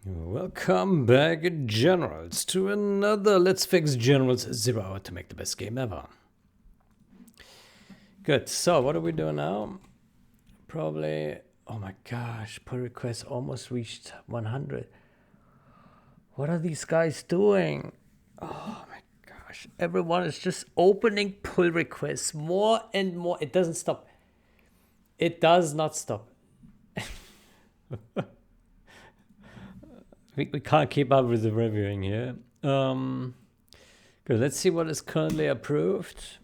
Welcome back, Generals, to another Let's Fix Generals 0 Hour to make the best game ever. Good, so what are we doing now? Probably, oh my gosh, pull requests almost reached 100. What are these guys doing? Oh my gosh, everyone is just opening pull requests more and more. It doesn't stop. It does not stop. We can't keep up with the reviewing here. Good, let's see what is currently approved.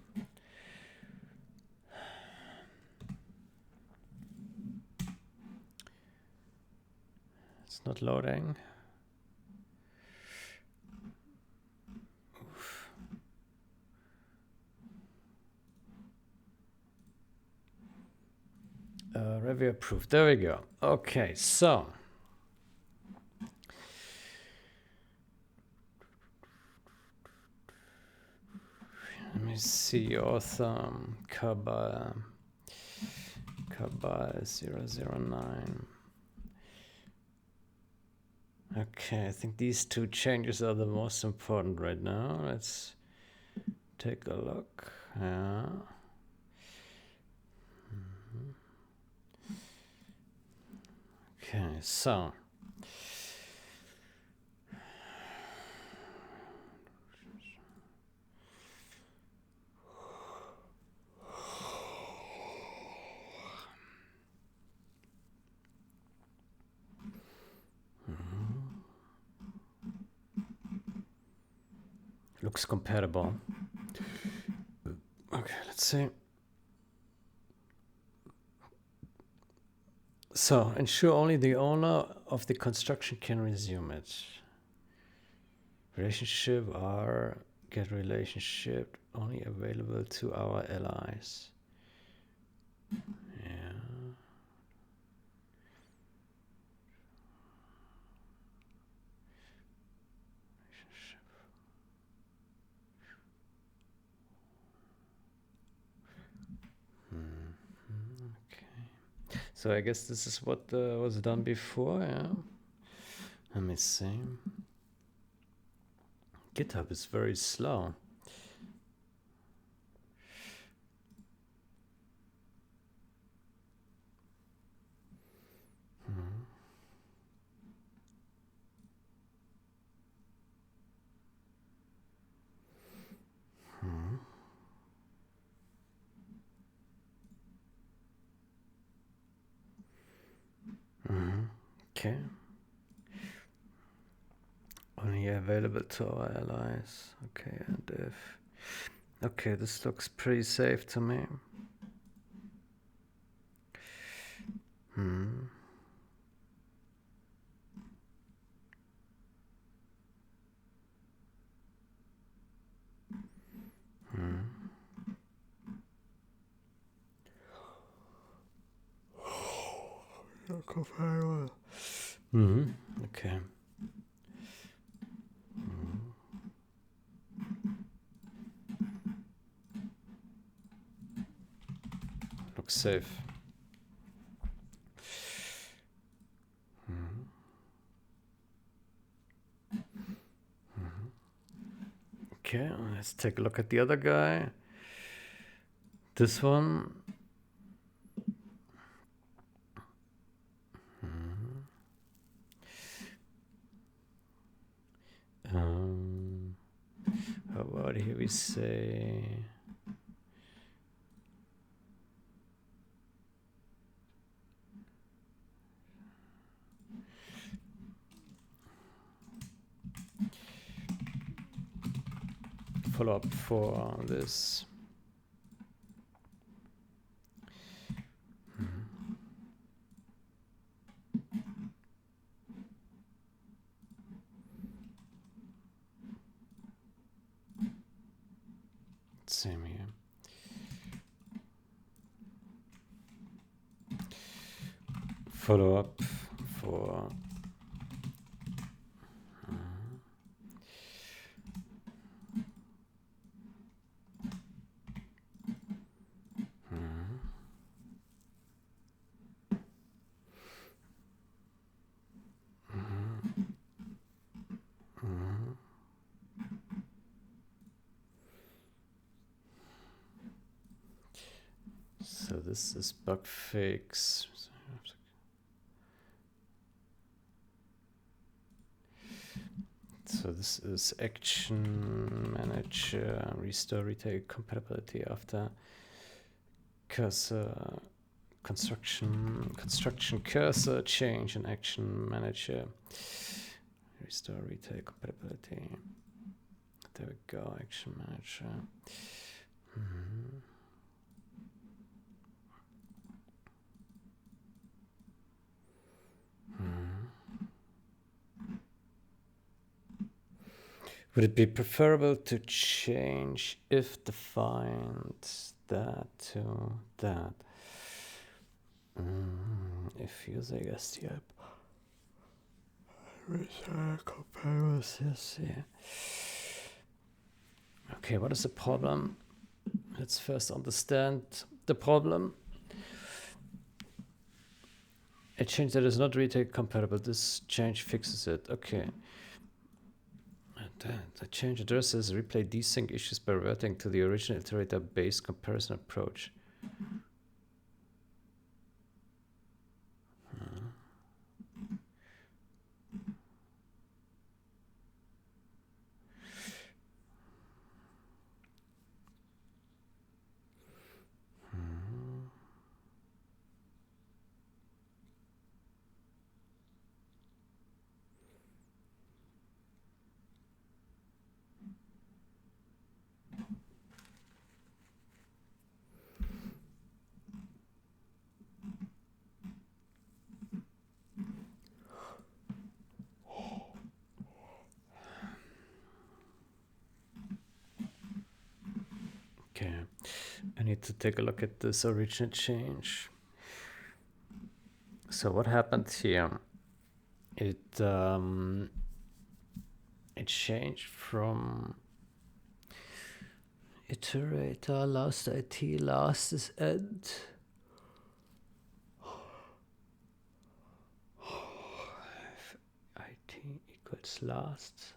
It's not loading. Review approved. There we go. Okay, so let me see author Cabal 009. Okay, I think these two changes are the most important right now. Let's take a look. Yeah. Okay, so looks compatible. Okay, let's see. So, ensure only the owner of the construction can resume it. Relationship are get relationship only available to our allies. Yeah. Relationship. Okay. So I guess this is what was done before, yeah? Let me see. GitHub is very slow. Okay. Only available to our allies. Okay, and if... Okay, this looks pretty safe to me. Okay. Looks safe. Okay, let's take a look at the other guy. This one. How about here we say... follow up for this. Same here. Follow up for... this is bug fix. So this is action manager, restore retake compatibility after cursor construction cursor change in action manager, restore retake compatibility. There we go, action manager. Would it be preferable to change if defined that to that? If using STL comparisons, yeah. Okay, what is the problem? Let's first understand the problem. A change that is not retake compatible. This change fixes it. Okay. The change addresses replay desync issues by reverting to the original iterator-based comparison approach. Okay, I need to take a look at this original change. So what happened here? It changed from iterator last IT last is end. IT equals last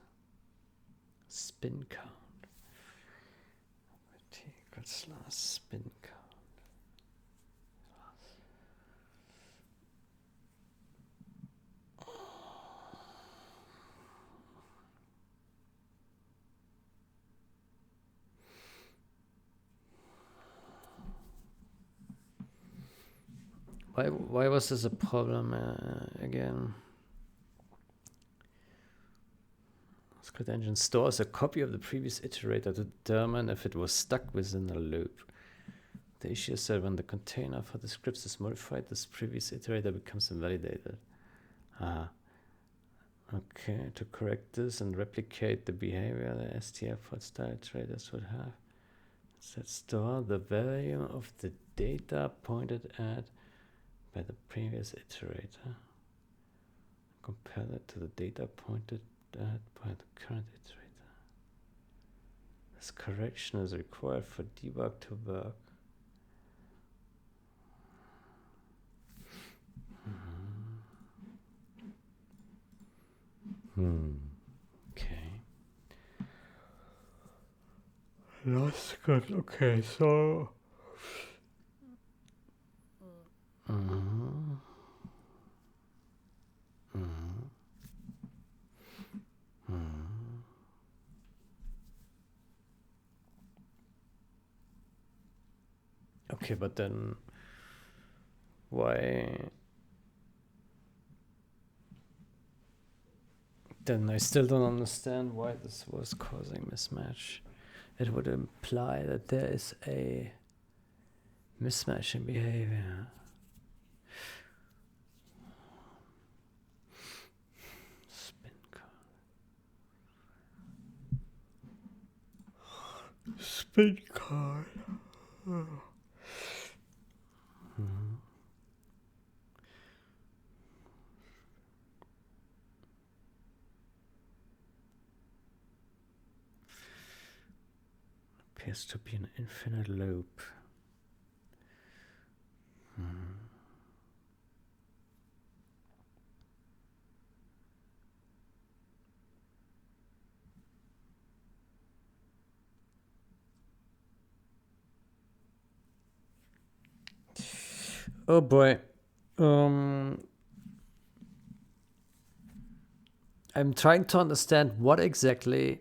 spin count. IT equals last spin count. Why was this a problem again? Script engine stores a copy of the previous iterator to determine if it was stuck within a loop. The issue is that when the container for the scripts is modified, this previous iterator becomes invalidated. Okay, to correct this and replicate the behavior the STL for style iterators would have, let's store the value of the data pointed at by the previous iterator. Compare that to the data pointed at by the current iterator. This correction is required for debug to work. Okay. That's good. Okay, so. Okay, but then why? Then I still don't understand why this was causing mismatch. It would imply that there is a mismatch in behavior. Spin card. Spin card. Appears to be an infinite loop. Oh boy. I'm trying to understand what exactly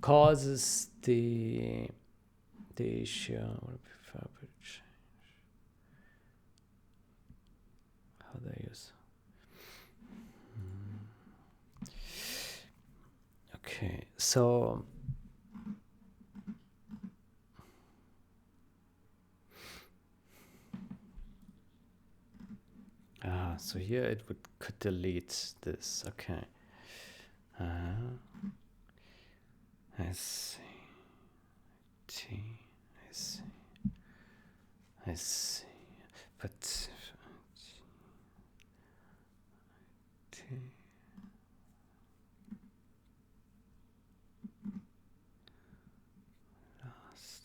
causes the issue. How they use. Okay, so so here it could delete this. Okay. I see. I see. I see. But last.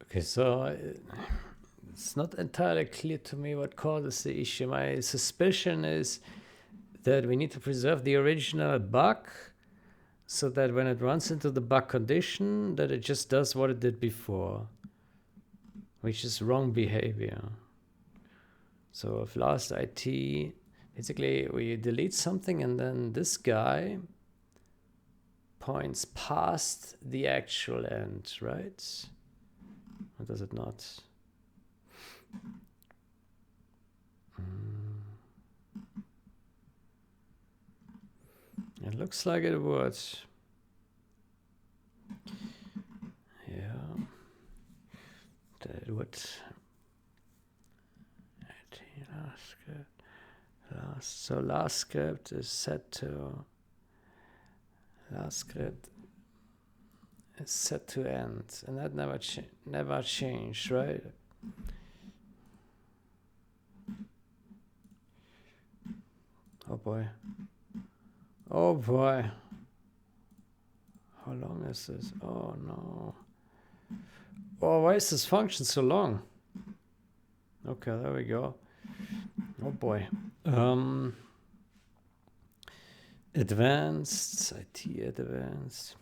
Okay, so it's not entirely clear to me what causes the issue. My suspicion is that we need to preserve the original bug so that when it runs into the bug condition, that it just does what it did before, which is wrong behavior. So if last IT, basically we delete something and then this guy points past the actual end, right? Or does it not? It looks like it would. Yeah. That it would. So last script is set to end, and that never changed, right? Oh boy. Oh boy. How long is this? Oh no. Oh, why is this function so long? Okay, there we go. Oh boy. Advanced, IT advanced.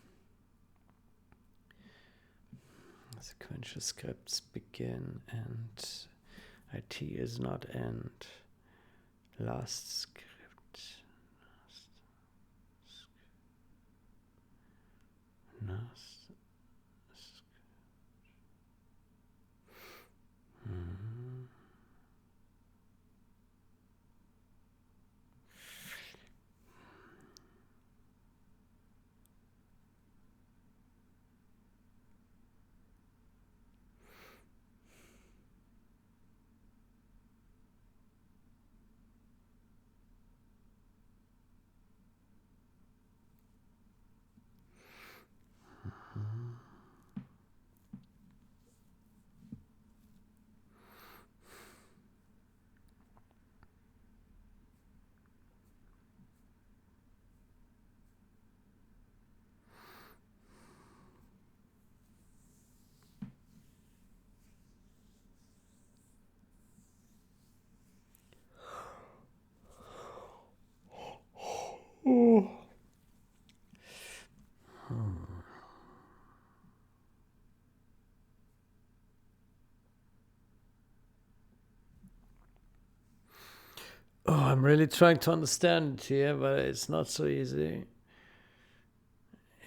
Sequential scripts begin and IT is not end. Last script. Last. Oh, I'm really trying to understand it here, but it's not so easy.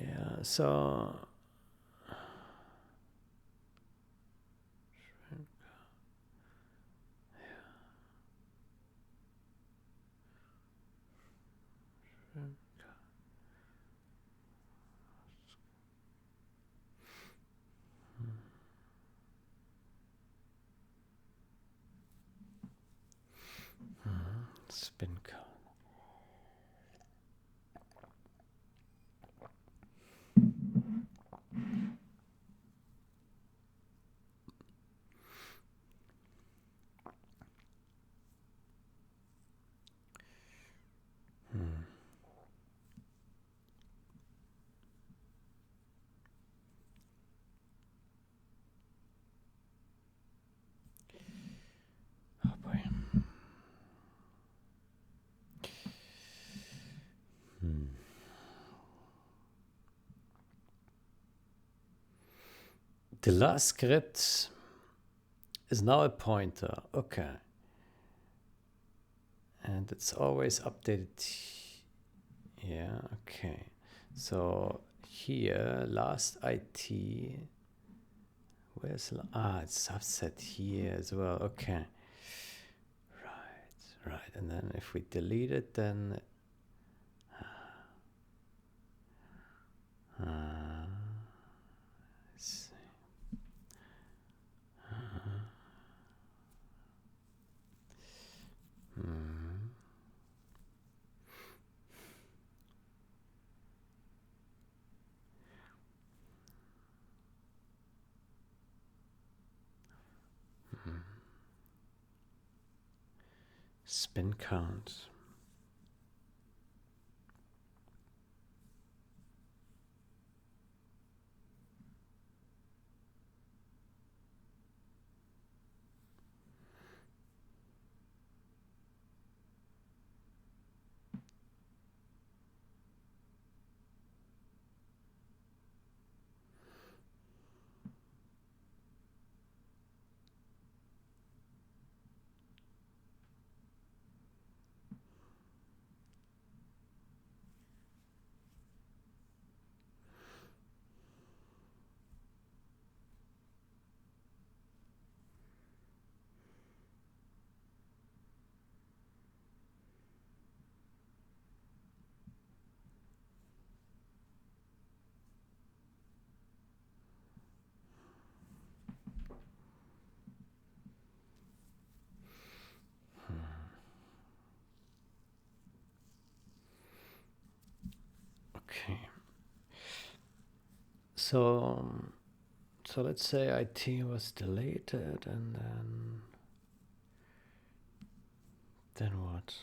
Yeah, so spin count. Oh boy. The last script is now a pointer. Okay. And it's always updated. Yeah, okay. So here, last IT. Where's it's subset here as well. Okay. Right. And then if we delete it, then let's see. Spin count. Okay. So let's say IT was deleted, and then what?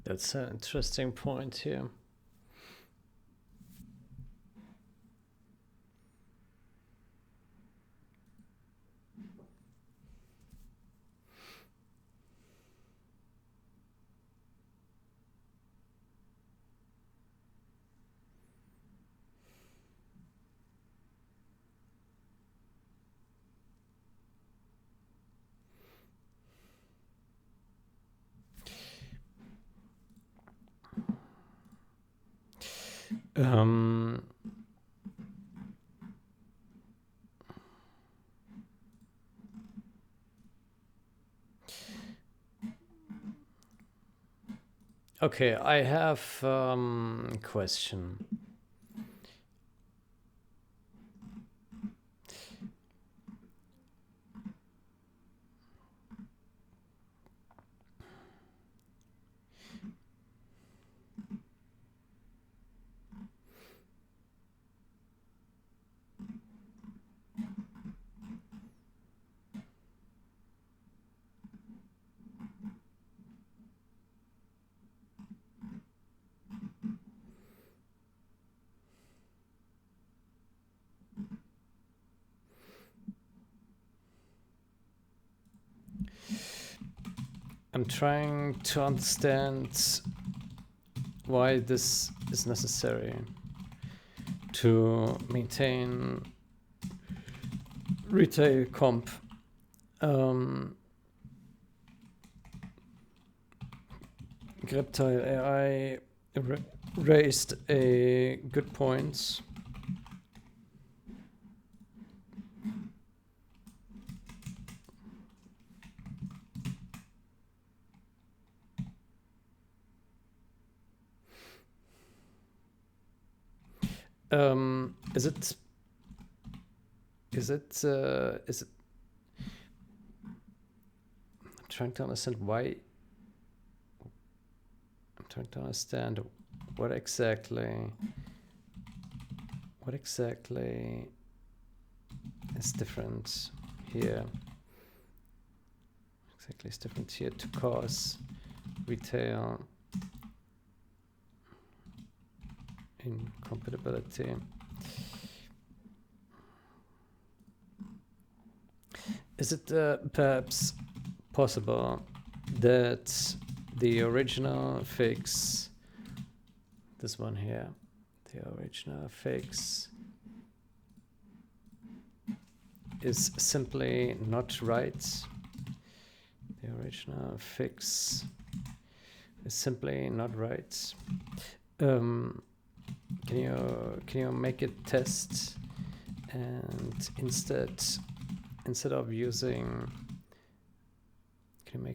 That's an interesting point here. Um, Okay, I have question. I'm trying to understand why this is necessary to maintain retail comp. Greptile AI raised a good point. Is it? I'm trying to understand why. I'm trying to understand what exactly is different here. Exactly is different here to cause retail incompatibility. Is it perhaps possible that the original fix, this one here, the original fix is simply not right? The original fix is simply not right. Can you make a test, and instead of using, can you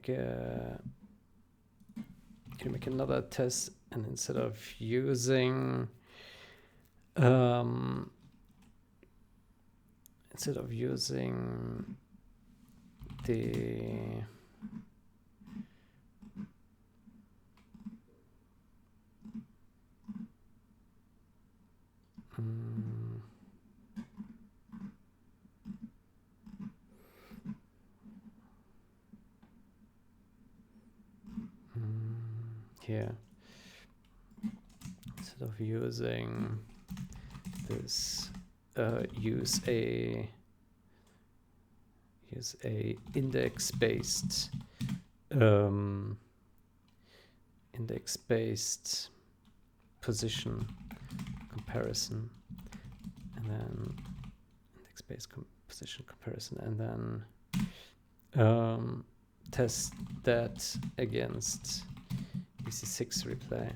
make another test, and instead of using the here, instead of using this, use a index-based position comparison, and then index-based position comparison, and then test that against EC6 replay.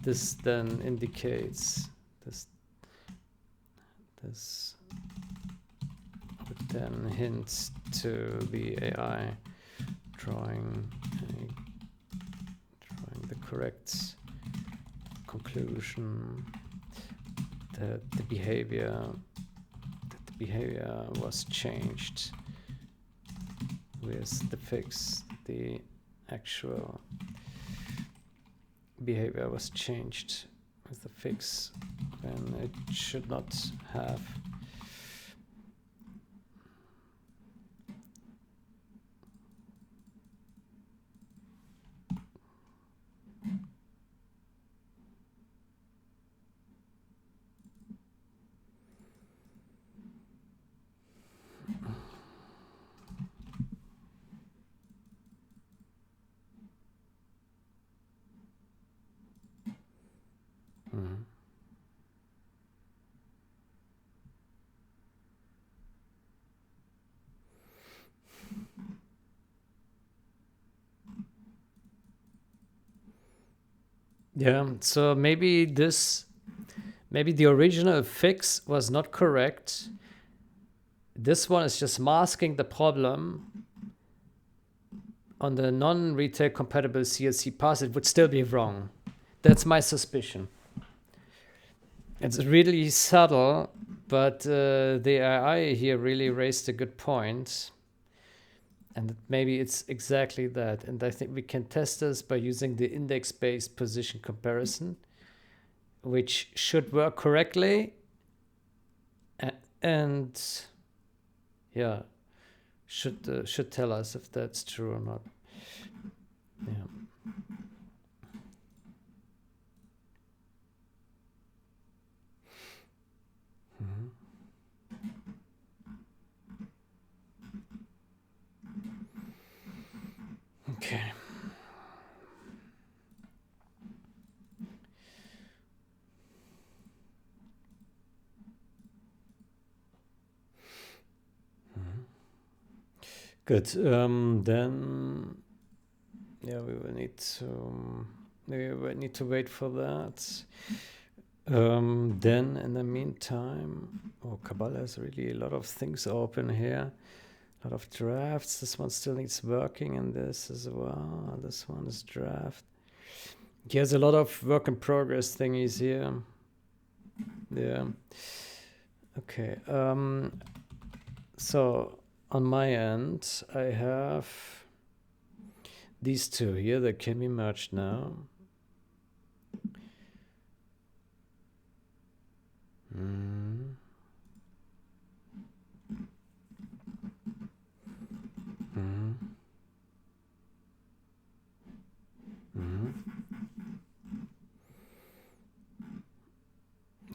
This then indicates this would then hint to the AI drawing the correct conclusion that the behavior was changed with the fix. The actual behavior was changed with the fix when it should not have. Yeah, so maybe the original fix was not correct. This one is just masking the problem on the non-retail compatible CLC path, it would still be wrong. That's my suspicion. It's really subtle, but the AI here really raised a good point. And maybe it's exactly that. And I think we can test this by using the index-based position comparison, which should work correctly. And yeah, should tell us if that's true or not. Yeah. Okay. Good. Then, yeah, we will need to wait for that. Then, in the meantime, Kabbalah has really a lot of things open here. A lot of drafts. This one still needs working, and this as well. This one is draft. He has a lot of work in progress thingies here. Yeah. Okay. So on my end, I have these two here that can be merged now.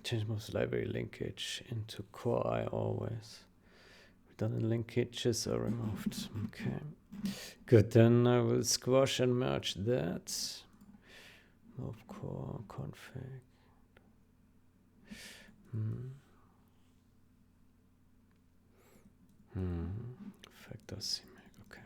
Change most library linkage into core I always. Redundant linkages are removed. Okay. Good, then I will squash and merge that. Move core config. Factor CMake, okay.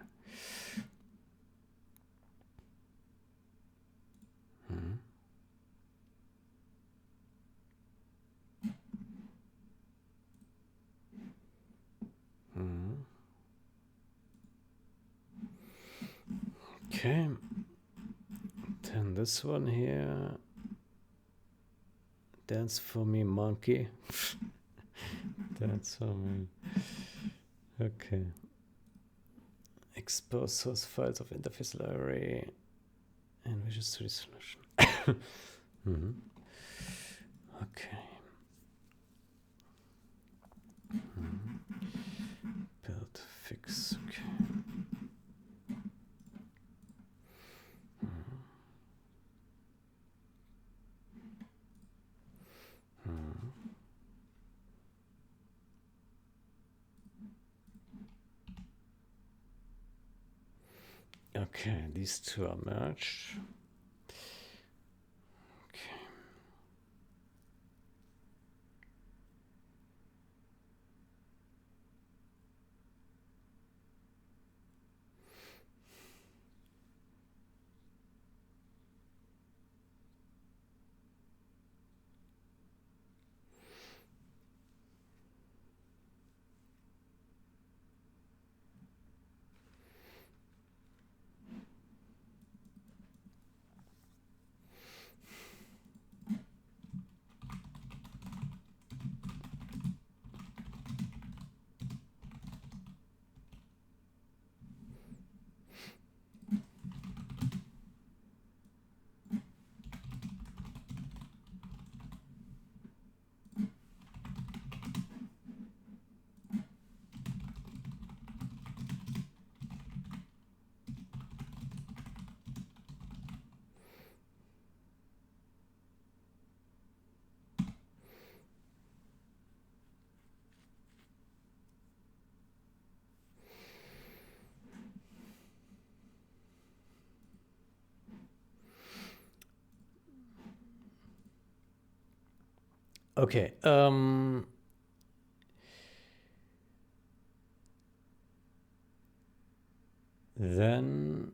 Okay. Then this one here. Dance for me, monkey. Dance for me. Okay. Expose source files of interface library and Visual Studio Solution. Okay. Build, fix, okay. Okay, these two are merged. Okay. Okay. Then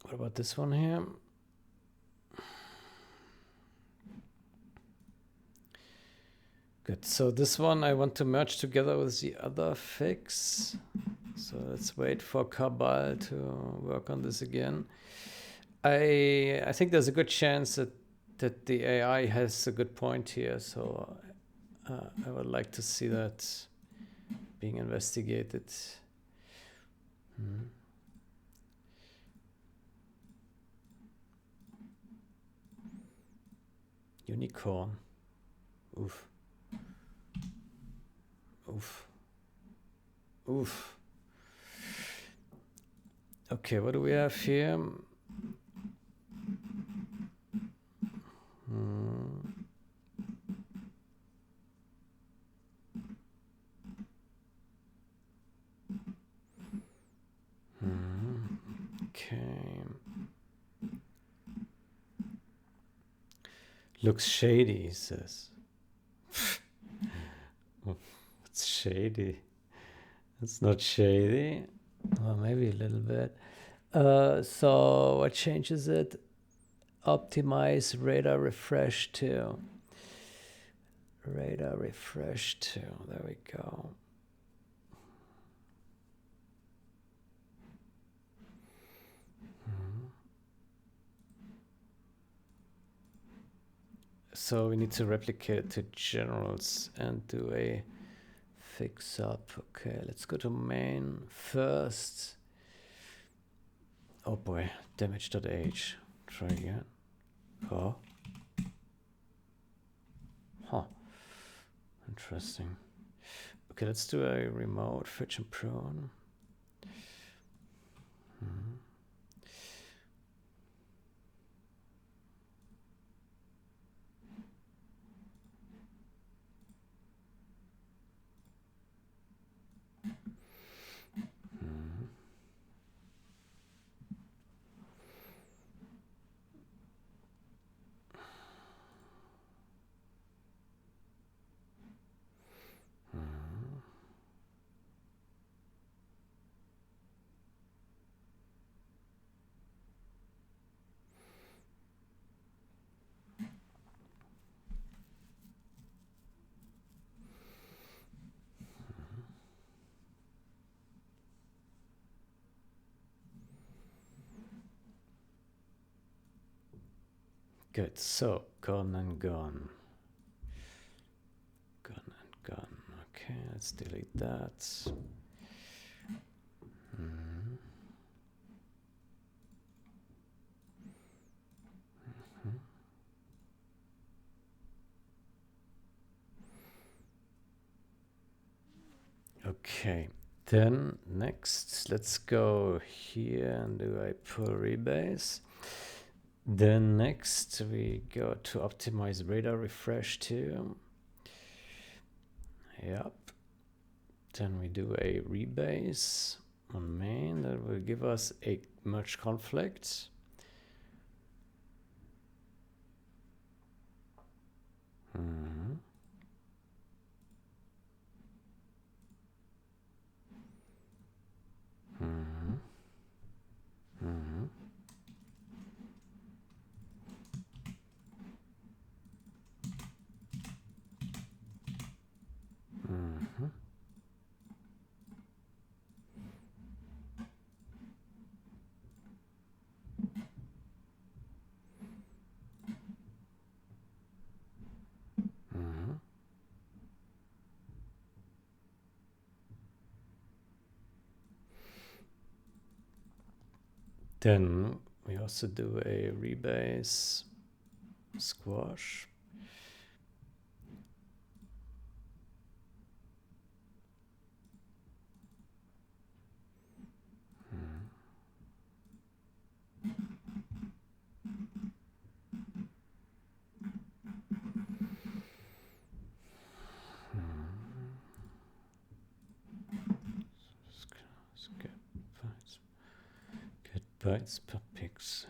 what about this one here? Good. So this one I want to merge together with the other fix. So let's wait for Cabal to work on this again. I think there's a good chance that the AI has a good point here. So I would like to see that being investigated. Unicorn. Oof. Oof. Oof. Okay, what do we have here? Okay. Looks shady, he says. It's shady. It's not shady. Well, maybe a little bit. So what changes it? Optimize radar refresh to. Radar refresh to. There we go. So we need to replicate it to generals and do a fix up. Okay, let's go to main first. Oh boy, damage.h. Try again. Oh. Huh. Interesting. Okay, let's do a remote fetch and prone. Good, so gone and gone. Gone and gone. Okay, let's delete that. Okay, then next, let's go here and do a pull rebase. Then next we go to optimize radar refresh to. Yep. Then we do a rebase on main that will give us a merge conflict. Then we also do a rebase squash. Get bytes per pixel.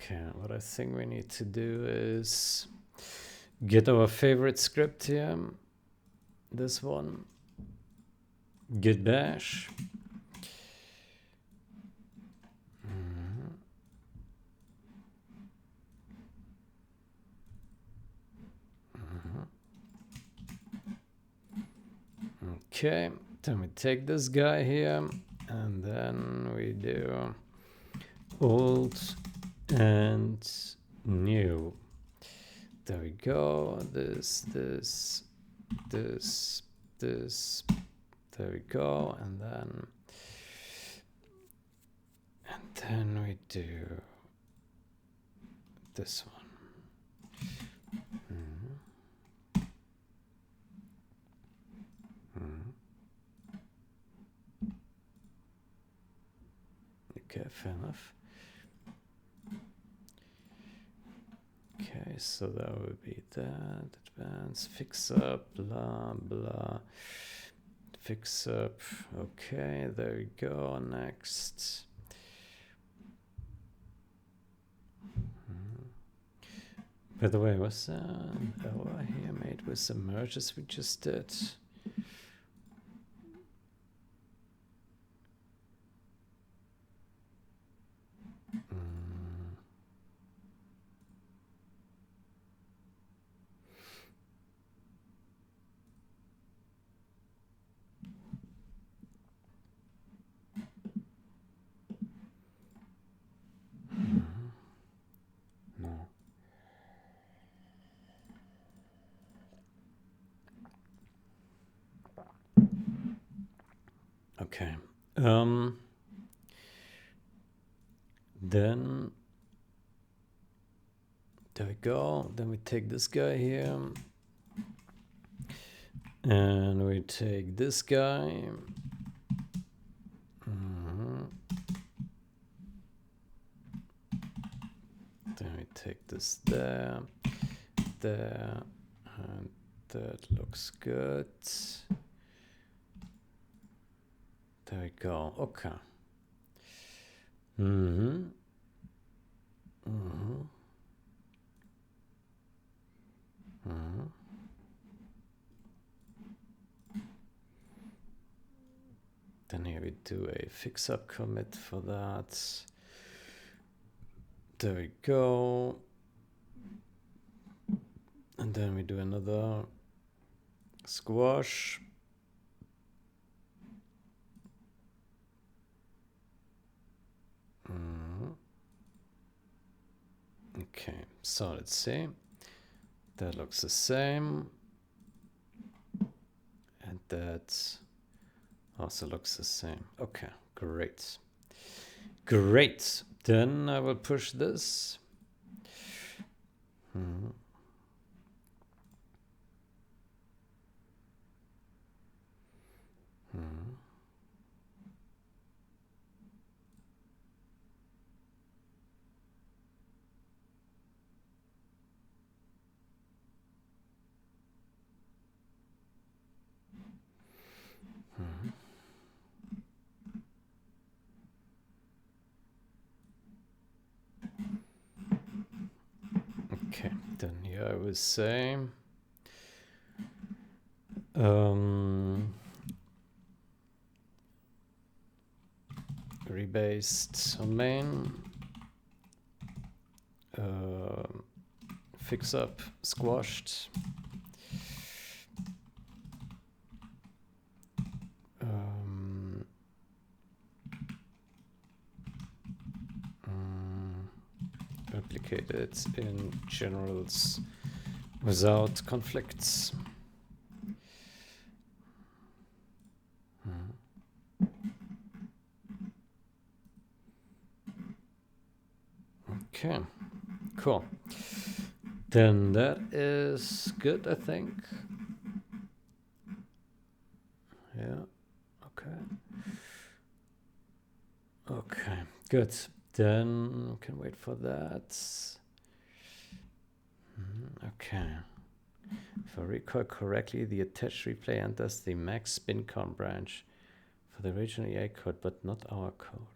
Okay, what I think we need to do is get our favorite script here. This one. Git bash. Okay, then we take this guy here, and then we do old and new. There we go. This. There we go, and then we do this one. Okay, fair enough. Okay, so that would be that. Advanced, fix up, blah, blah. Fix up. Okay, there we go. Next. By the way, was that an error here made with the merges we just did? No. Okay. Then there we go. Then we take this guy here. And we take this guy. Then we take this there, and that looks good. There we go. Okay. Then here we do a fix up commit for that. There we go. And then we do another squash. Okay, so let's see. That looks the same. And that also looks the same. Okay, great. Great. Then I will push this. Okay, then here I will say rebased on main, fix up squashed, replicate it in generals without conflicts. Okay, cool. Then that is good, I think. Yeah, okay. Okay, good. Then we can wait for that. Okay. If I recall correctly, the attached replay enters the max spincon branch for the original EA code, but not our code.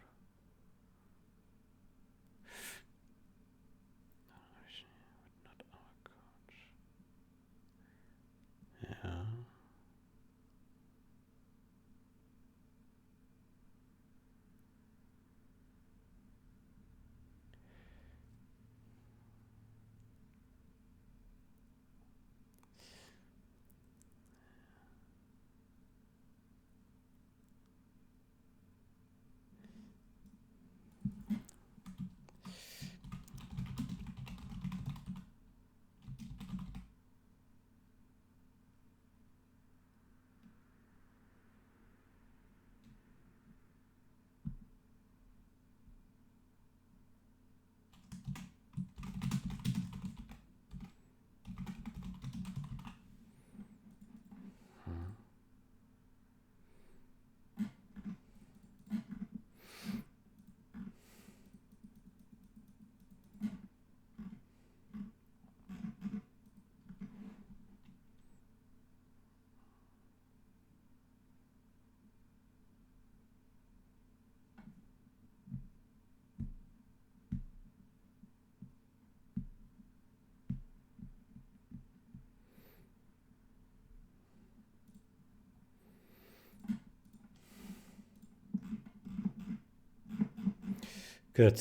Good.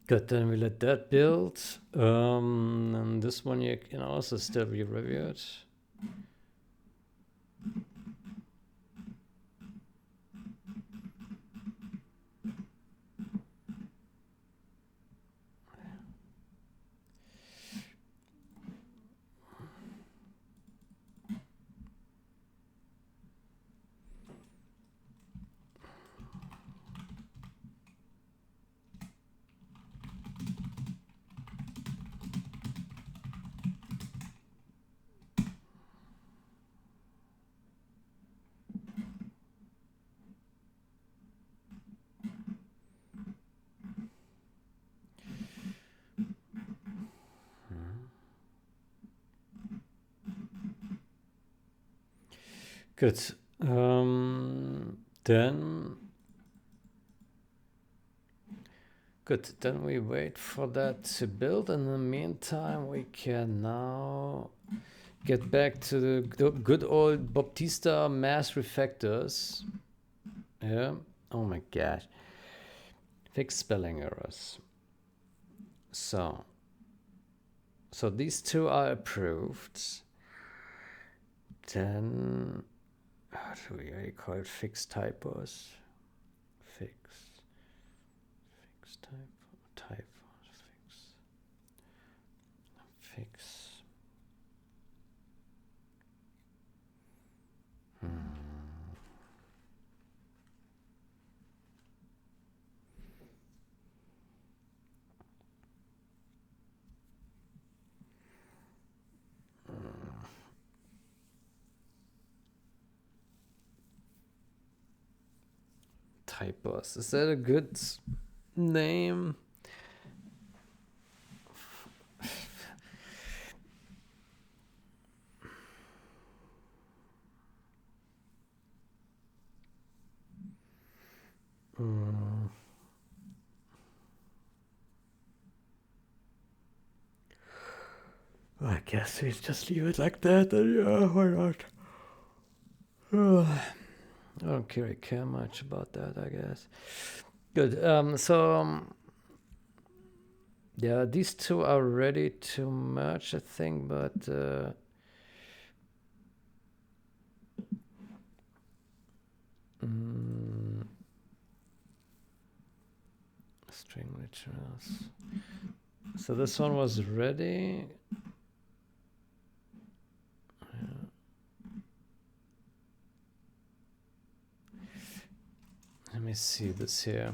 Good, then we let that build. And this one you can also still re-review it. Good. Then good. Then we wait for that to build. In the meantime, we can now get back to the good old Baptista mass refactors. Yeah. Oh my gosh. Fix spelling errors. So these two are approved. Then how do we call it? Fix typos. Fix typos. Fix. Typos. Is that a good name? I guess we just leave it like that. Yeah, why not? I don't really care much about that, I guess. Good. Yeah, these two are ready to merge, I think, but string literals. So this one was ready. Let me see this here.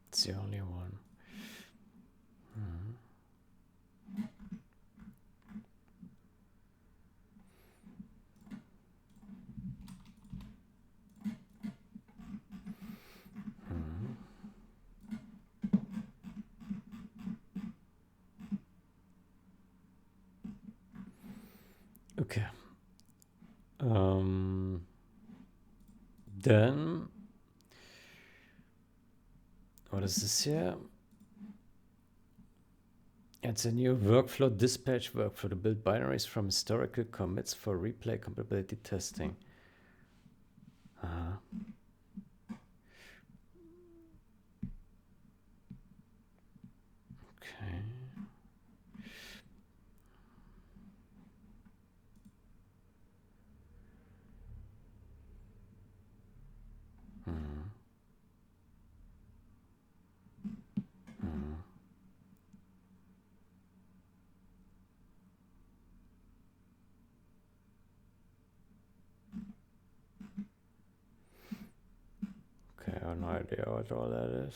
It's the only one. Okay. Then what is this here? It's a new workflow, dispatch workflow to build binaries from historical commits for replay compatibility testing. Okay. Okay, I have no idea what all that is.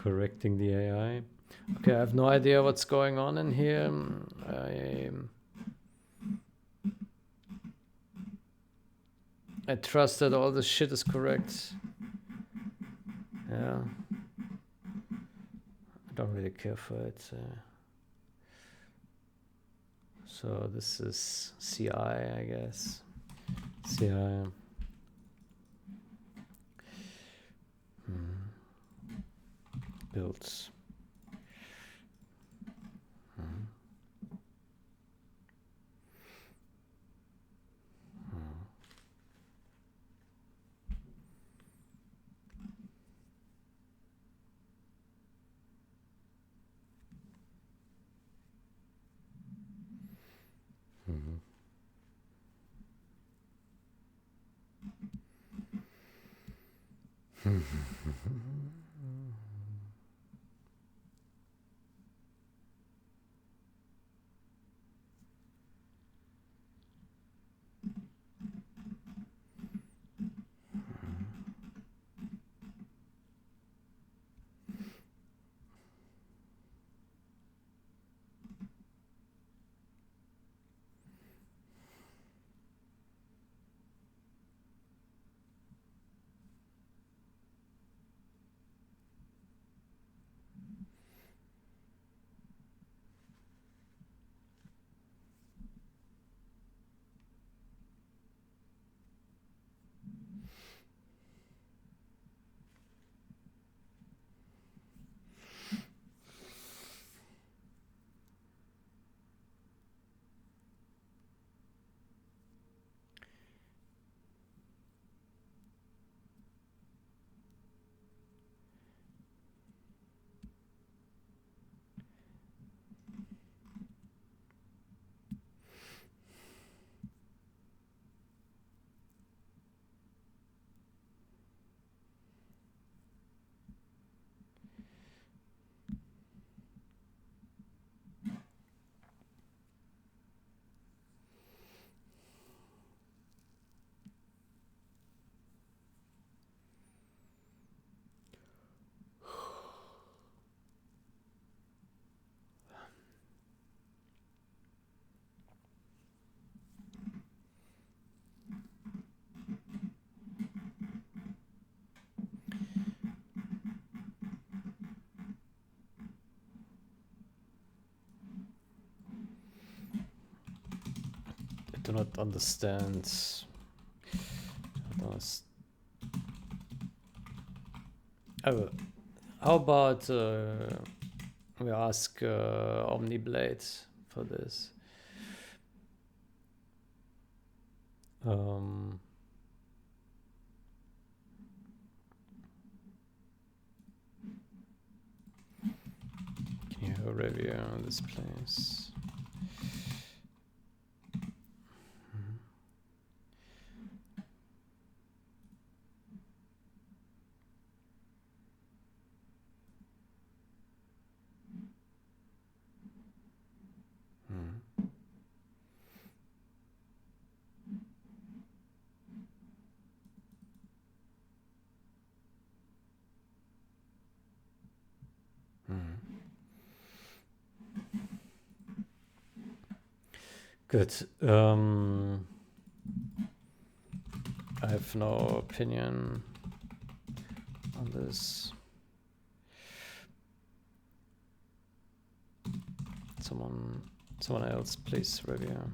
Correcting the AI. Okay, I have no idea what's going on in here. I trust that all this shit is correct. Yeah. I don't really care for it. So this is CI, I guess. CI. Builds. I do not understand. Oh, how about we ask Omniblade for this? Can you have a review on this place? Good. I have no opinion on this. Someone else, please review.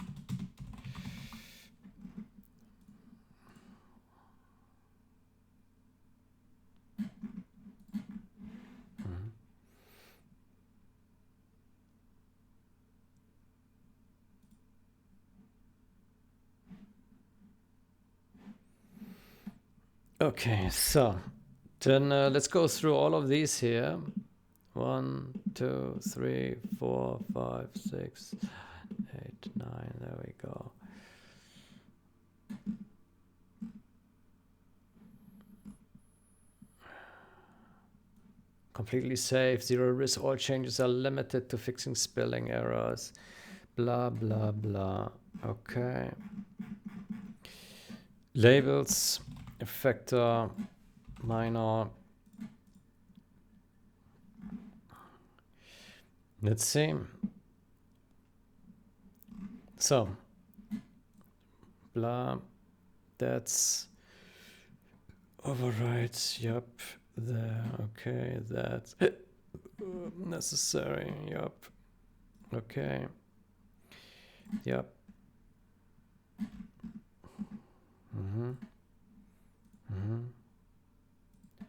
Okay, so then let's go through all of these here. 1, 2, 3, 4, 5, 6, 8, 9. There we go. Completely safe, zero risk. All changes are limited to fixing spelling errors. Blah, blah, blah. Okay. Labels, effector, minor. Let's see. So, blah, that's overrides, yup, there, okay, that's necessary, yup, okay, yup,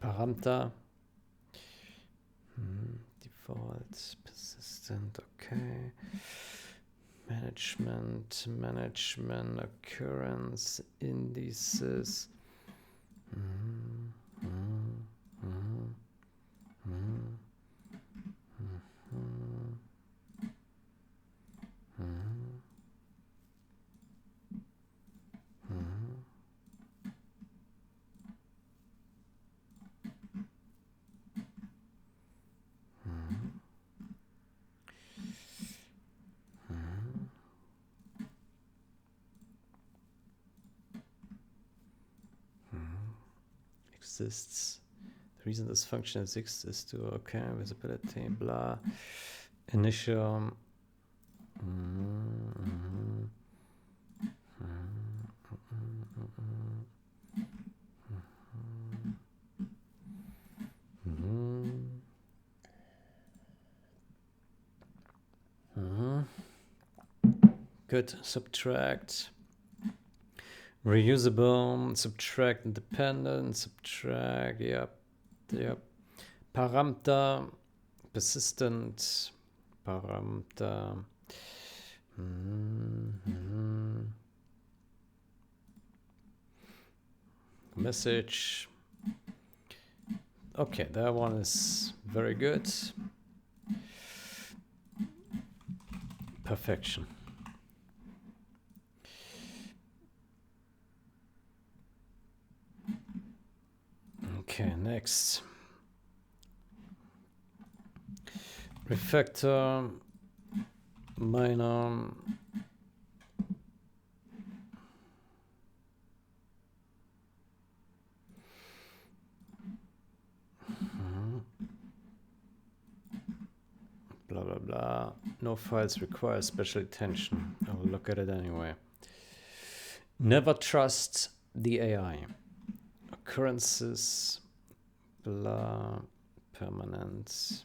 parameter, default, persistent, okay, management, occurrence, indices, exists. The reason this function exists is to, okay, visibility, blah, initial, good, subtract, reusable, subtract independent, subtract, yep, parameter, persistent, parameter, message. Okay, that one is very good. Perfection. Okay, next. Refactor, minor, blah, blah, blah. No files require special attention. I will look at it anyway. Never trust the AI. Occurrences, blah, permanent.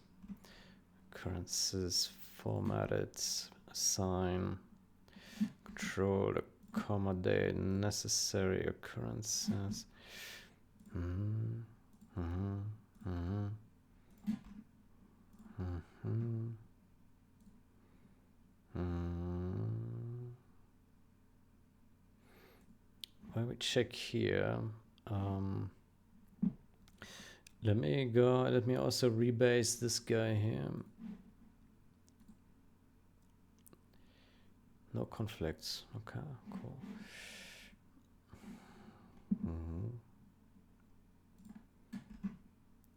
Occurrences, formatted, assign, control, accommodate, necessary occurrences. Why we check here? Let me also rebase this guy here. No conflicts. Okay, cool.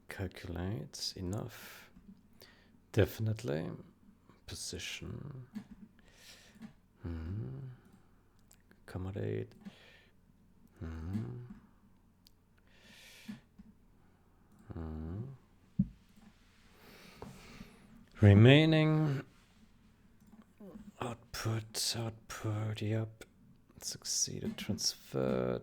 Calculate enough. Definitely. Position. Accommodate. Remaining output, yep. Succeeded, transferred.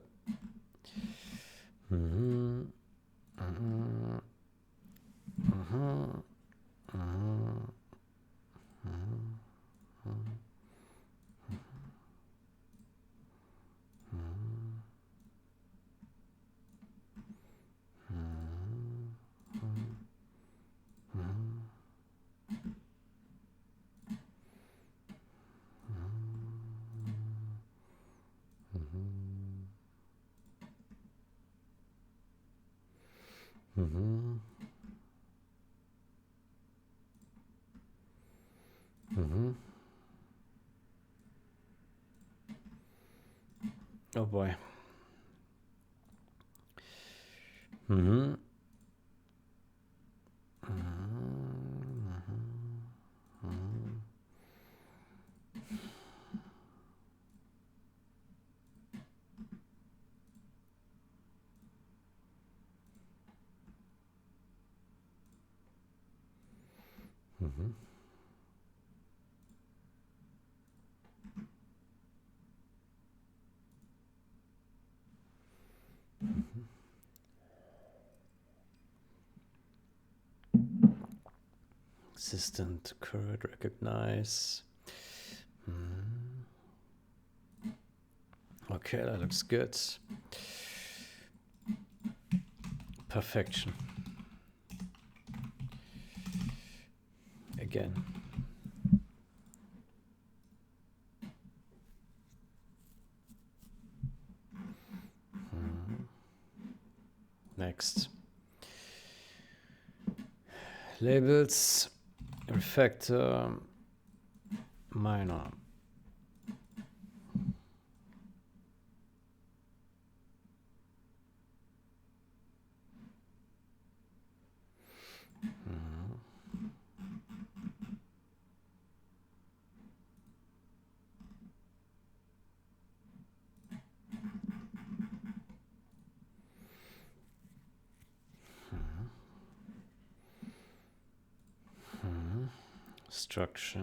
Oh boy. Existent current recognize. Okay, that looks good. Perfection. Again. Next. Labels, refactor, minor. Structure.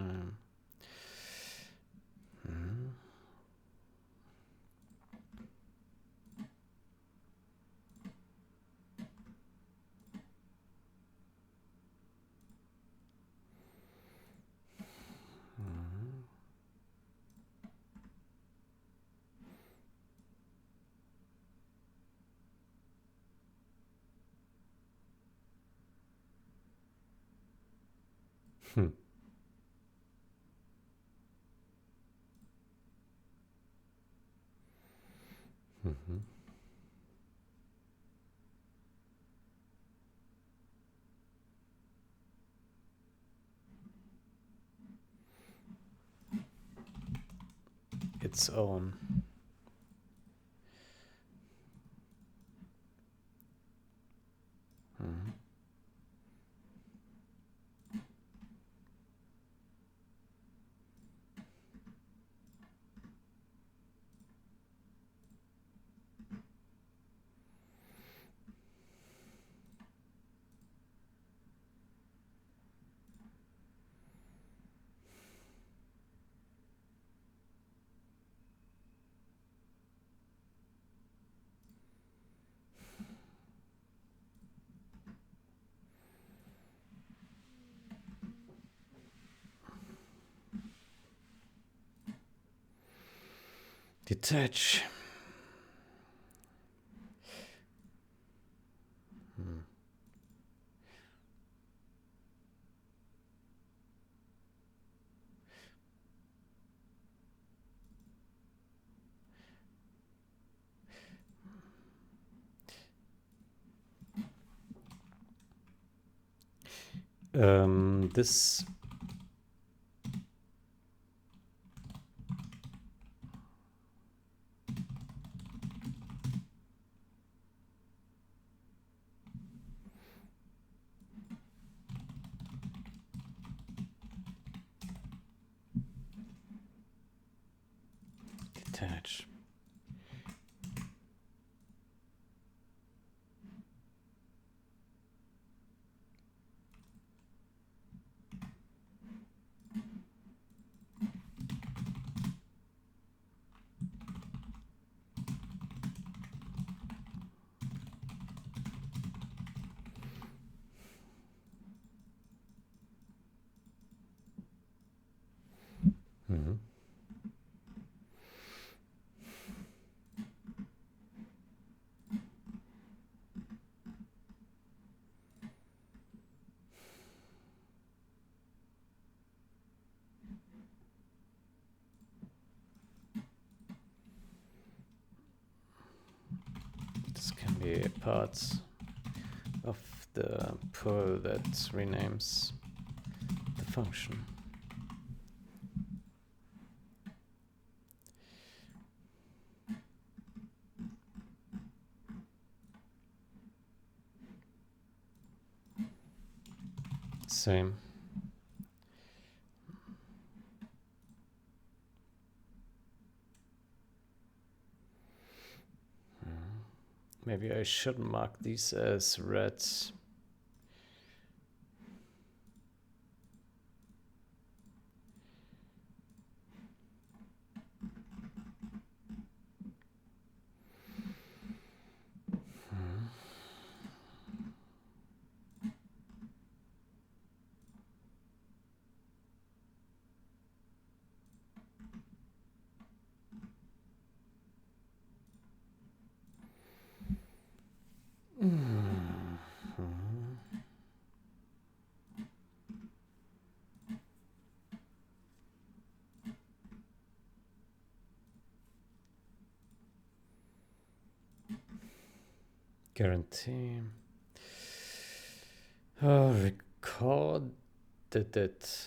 Its own. Detach. This detach. This can be parts of the pull that renames the function. Same. Maybe I should mark these as red. Guarantee. Oh, recorded it.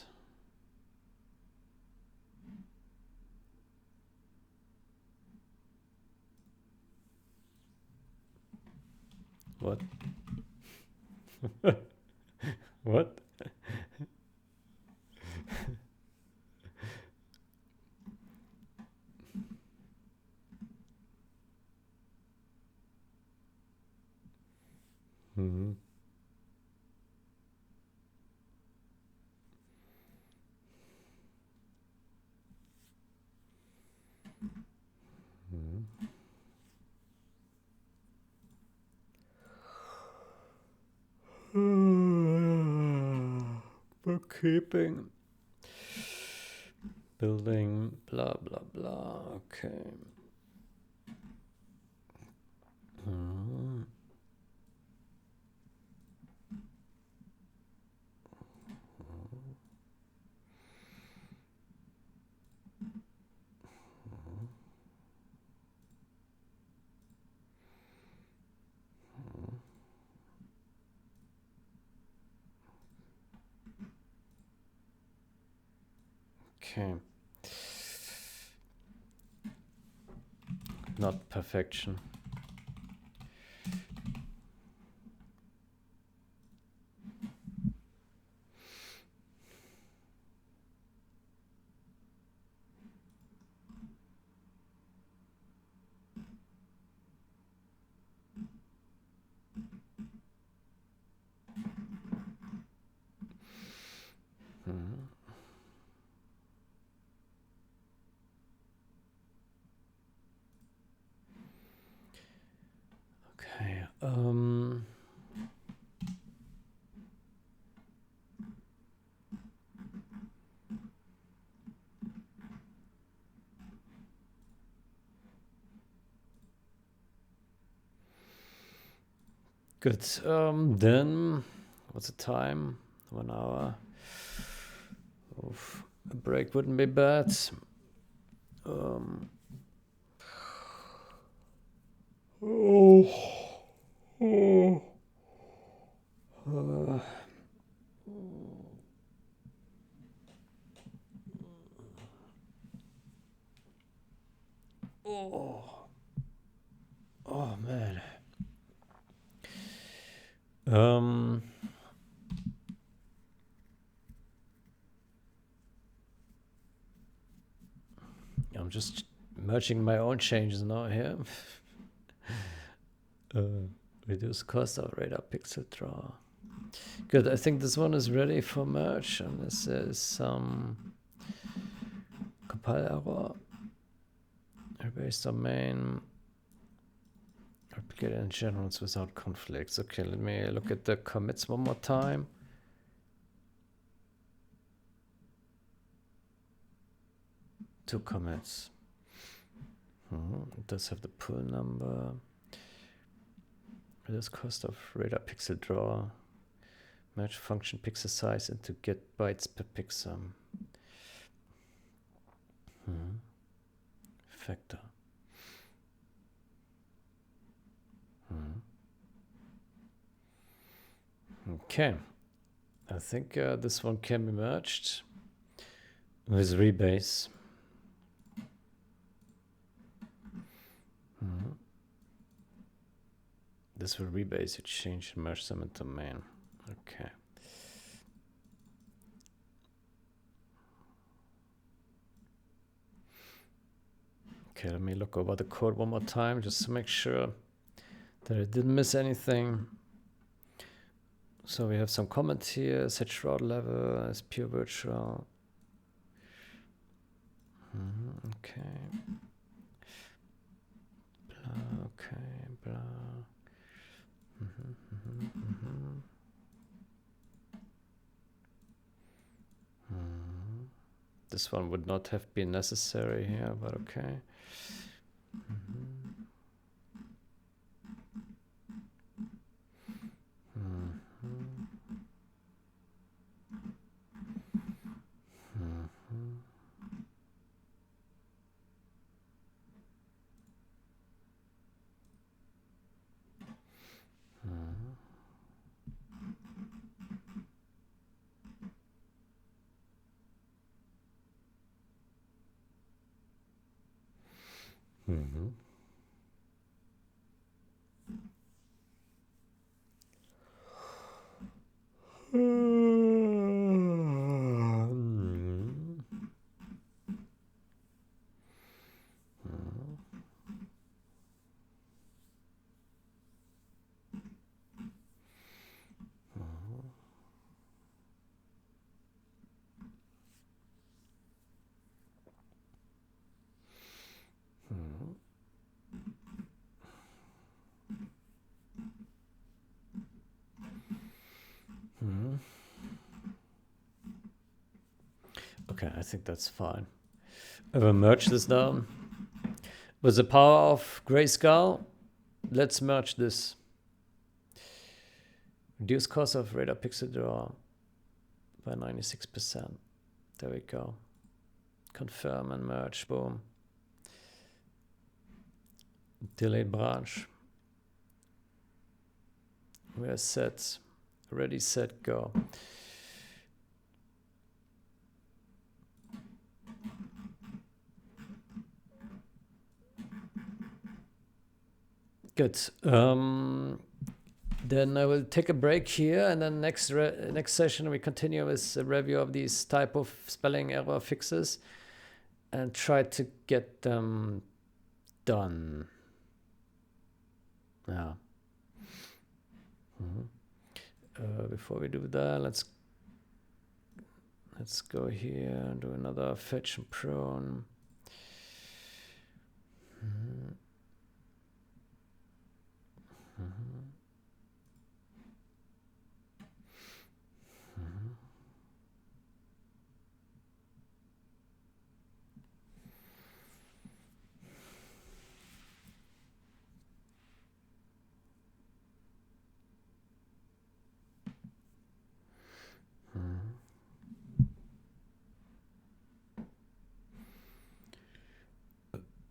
What? What? Mm-hmm. Bookkeeping. Building, blah, blah, blah. Okay. Okay. Not perfection. Okay. Good. Then, what's the time? 1 hour. Oof. A break wouldn't be bad. Oh man. I'm just merging my own changes now here. Reduce cost of radar pixel draw. Good, I think this one is ready for merge, and this is some compile error. Erase domain. Replicate in generals without conflicts. Okay, let me look at the commits one more time. Two commits. It does have the pull number. Reduce cost of radar pixel draw. Merge function pixel size into get bytes per pixel. Factor. Okay. I think this one can be merged with rebase. This will rebase, you change, merge them into main. Okay. Okay, let me look over the code one more time just to make sure that I didn't miss anything. So we have some comments here. Set shroud level as pure virtual. Okay. Blah, okay, blah. This one would not have been necessary here, but okay. Mm-hmm. Okay, I think that's fine. I will merge this down. With the power of Grayscale, let's merge this. Reduce cost of radar pixel draw by 96%. There we go. Confirm and merge, boom. Delete branch. We are set. Ready, set, go. Good. Then I will take a break here, and then next session we continue with a review of these type of spelling error fixes and try to get them done. Yeah. Before we do that, let's go here and do another fetch and prune.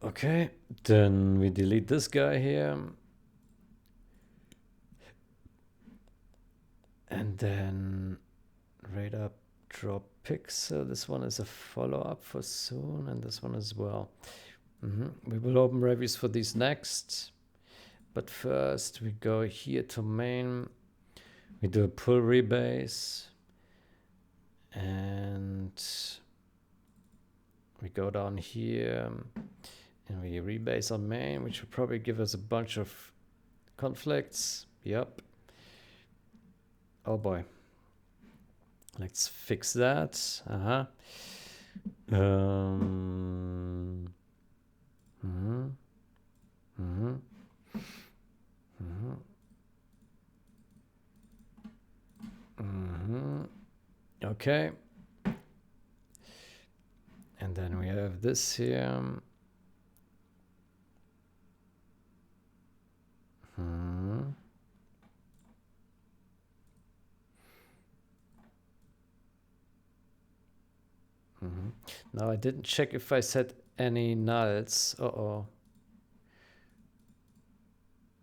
Okay, then we delete this guy here. And then radar drop pixel. This one is a follow-up for soon, and this one as well. We will open reviews for these next. But first we go here to main. We do a pull rebase. And we go down here and we rebase on main, which will probably give us a bunch of conflicts. Yep. Oh boy. Let's fix that. Okay. And then we have this here. Now I didn't check if I set any nulls. Uh-oh.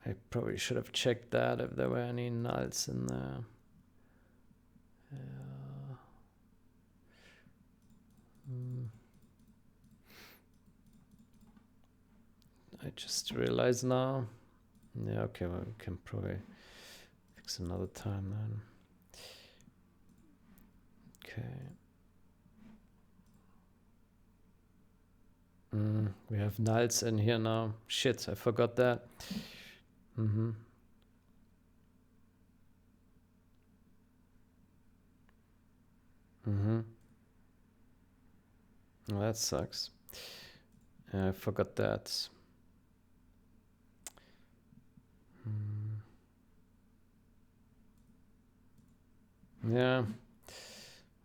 I probably should have checked that if there were any nulls in there. I just realized now. Yeah, okay, well, we can probably fix another time then. Okay. We have nulls in here now. Shit, I forgot that. Well, that sucks. I forgot that. Yeah.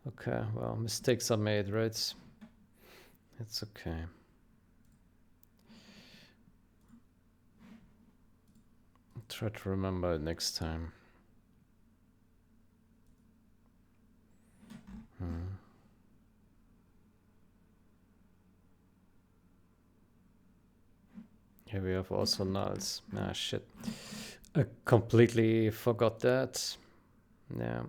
Okay, well, mistakes are made, right? It's okay. I'll try to remember it next time. Here we have also nulls. Ah, shit. I completely forgot that. Yeah.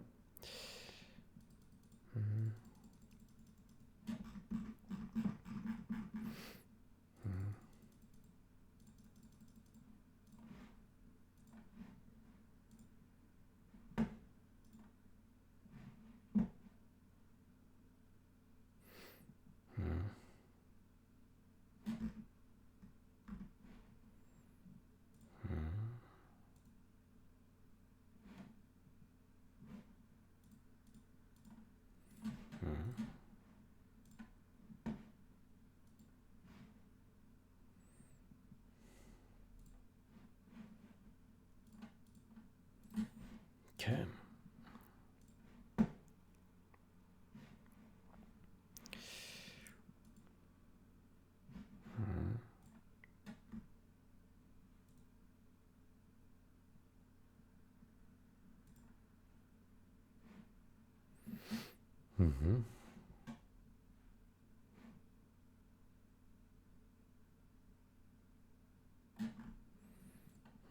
Mm-hmm.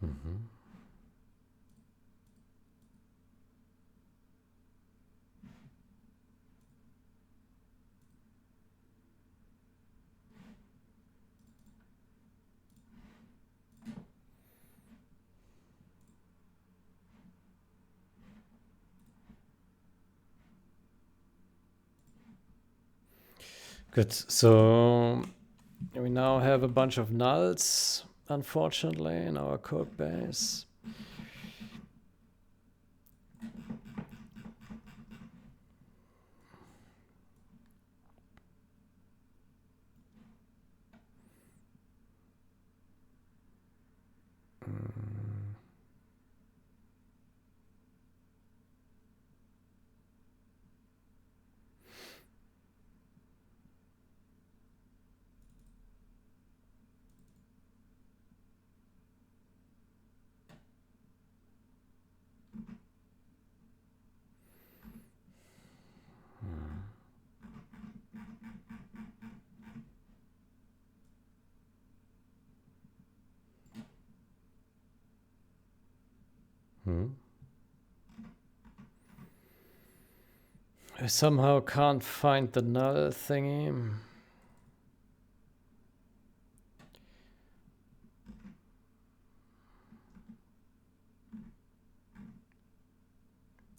Mm-hmm. Good. So we now have a bunch of nulls, unfortunately, in our code base. Hmm. I somehow can't find the null thingy.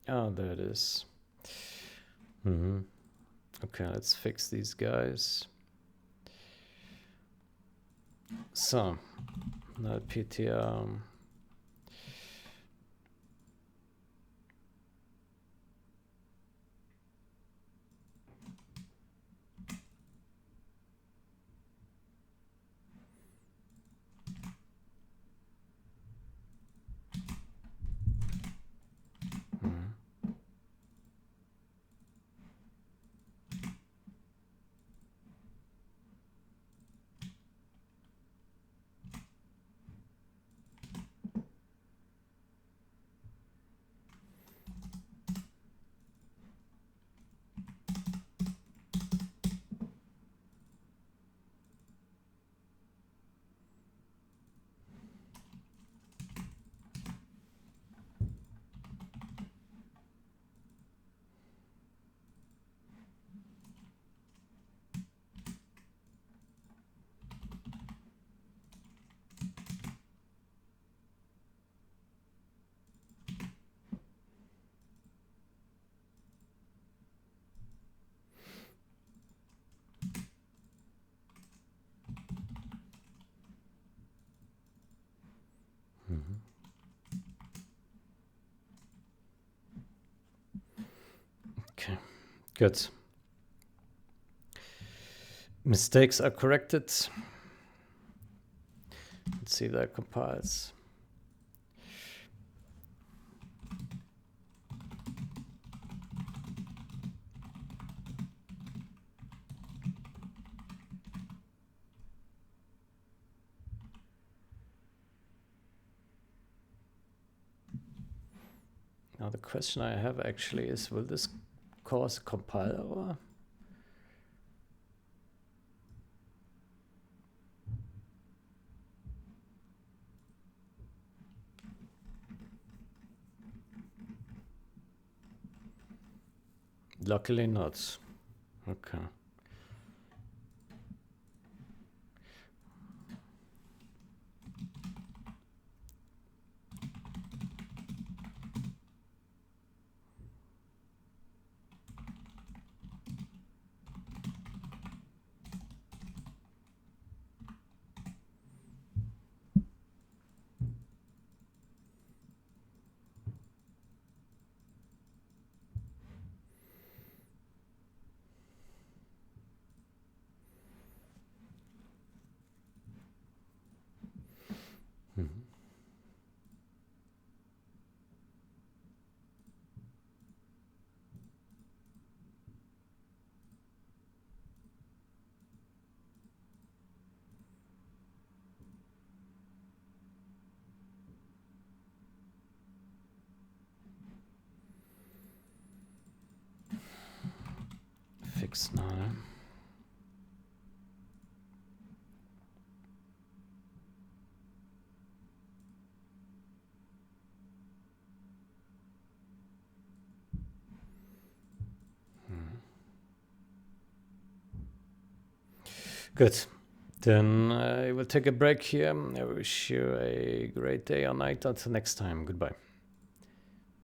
Oh, there it is. Mm-hmm. Okay, let's fix these guys. So, null PTR. Okay, good. Mistakes are corrected. Let's see if that compiles. Now the question I have actually is, will this cause a compile error? Luckily not. Okay. 6 now. Ne? Good. Then I will take a break here. I wish you a great day or night. Until next time. Goodbye.